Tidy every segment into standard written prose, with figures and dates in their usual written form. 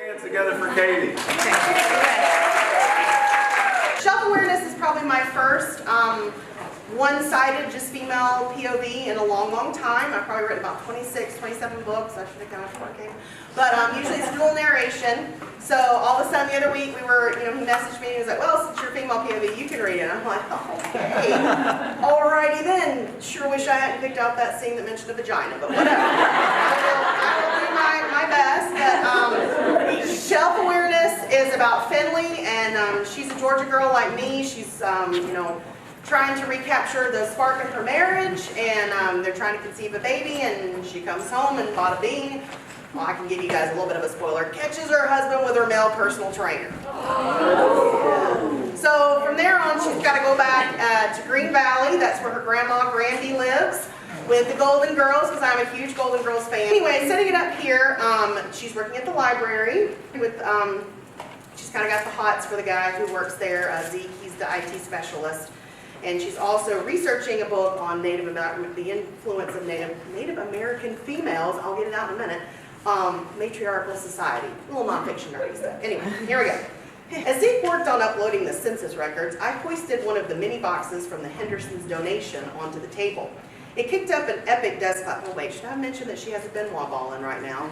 Hands together for Katie. Self-awareness is probably my first one-sided, just female POV in a long, long time. I've probably written about 26, 27 books. I should have counted before I came. But usually it's dual narration. So all of a sudden the other week we were, he messaged me and he was like, well, since you're female POV, you can read it. And I'm like, okay. Alrighty then. Sure wish I hadn't picked out that scene that mentioned a vagina, but whatever. I will do my best. But self-awareness is about Finley, and she's a Georgia girl like me. She's, trying to recapture the spark of her marriage, and they're trying to conceive a baby, and she comes home and bada bing. Well, I can give you guys a little bit of a spoiler. Catches her husband with her male personal trainer. So from there on, she's got to go back to Green Valley. That's where her grandma Grandy lives with the Golden Girls, because I'm a huge Golden Girls fan. Anyway, setting it up here, she's working at the library with. She's kind of got the hots for the guy who works there, Zeke. He's the IT specialist. And she's also researching a book on the influence of Native American females. I'll get it out in a minute. Matriarchal society. A little nonfiction nerdy stuff. Anyway, here we go. As Zeke worked on uploading the census records, I hoisted one of the mini boxes from the Hendersons' donation onto the table. It kicked up an epic desktop. Oh wait, should I mention that she has a Benoit ball in right now?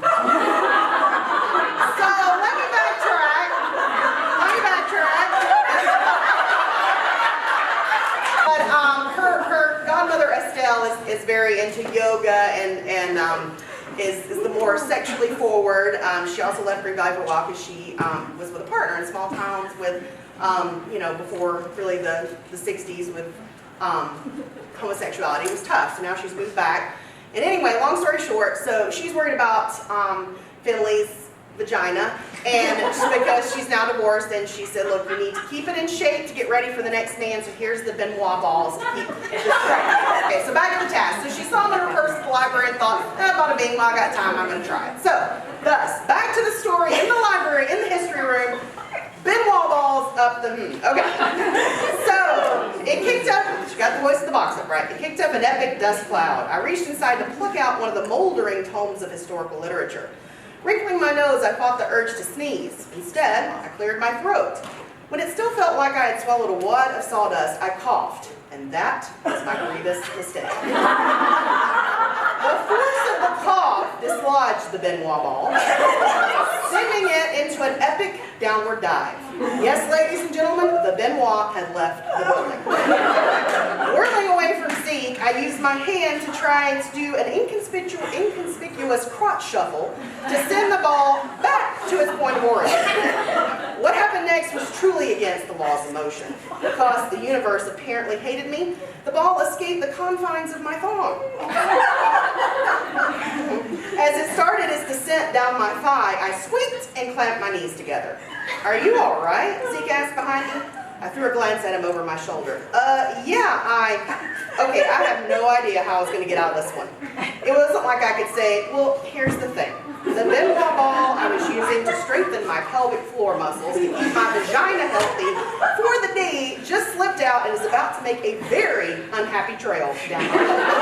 So let me backtrack. But her godmother Estelle is very into yoga and is the more sexually forward. She also left Green Valley for a while because she was with a partner in small towns with, before really the 60s with homosexuality. It was tough, so now she's moved back. And anyway, long story short, so she's worried about Finley's vagina, and because she's now divorced, and she said, look, you need to keep it in shape to get ready for the next man, so here's the Benoit balls to keep this ready. Okay, so back to the task. So she saw them in her purse at the library and thought, bada bing, well, I got time, I'm going to try it. So, thus, back to the story in the library, in the history room, Benoit balls up the, okay. So, it kicked up, she got the voice of the box up right, it kicked up an epic dust cloud. I reached inside to pluck out one of the moldering tomes of historical literature. Wrinkling my nose, I fought the urge to sneeze. Instead, I cleared my throat. When it still felt like I had swallowed a wad of sawdust, I coughed, and that was my grievous mistake. The force of the cough dislodged the Benoit ball, sending it into an epic downward dive. Yes, ladies and gentlemen, the Benoit had left the building. Whirling away from Zeke, I used my hand to try to do an inconspicuous crotch shuffle to send the ball back to its point of origin. What happened next was truly against the laws of motion. Because the universe apparently hated me, the ball escaped the confines of my thong. As it started its descent down my thigh, I squeaked and clamped my knees together. Are you all right? Zeke asked behind me. I threw a glance at him over my shoulder. Okay, I have no idea how I was going to get out of this one. It wasn't like I could say, well, here's the thing. The Benoit ball I was using to strengthen my pelvic floor muscles to keep my vagina healthy for the day just slipped out and is about to make a very unhappy trail down my pelvis.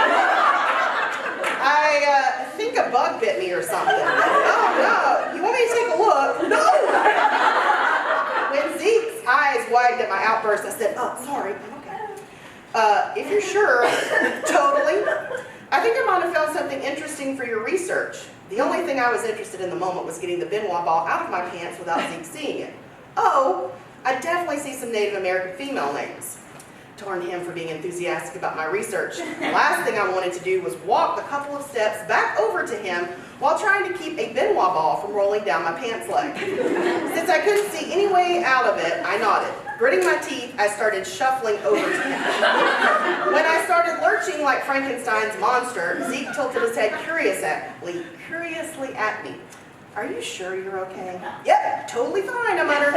I think a bug bit me or something. Oh, no. You want me to take a look? No! When Zeke's eyes widened at my outburst, I said, oh, sorry, okay. If you're sure, totally. I think I might have found something interesting for your research. The only thing I was interested in the moment was getting the Benoit ball out of my pants without Zeke seeing it. Oh, I definitely see some Native American female names. Darn him for being enthusiastic about my research. The last thing I wanted to do was walk the couple of steps back over to him while trying to keep a Benoit ball from rolling down my pants leg. Since I couldn't see any way out of it, I nodded. Gritting my teeth, I started shuffling over to him. When I started lurching like Frankenstein's monster, Zeke tilted his head curiously at me. Are you sure you're okay? Yep, totally fine, I muttered.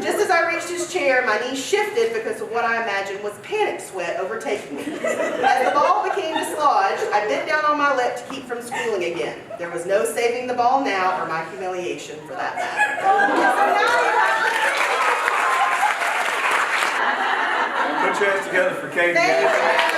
Just as I reached his chair, my knees shifted because of what I imagined was panic sweat overtaking me. As the ball became dislodged, I bit down on my lip to keep from squealing again. There was no saving the ball now or my humiliation for that matter. Put your hands together for Katie. Thank you.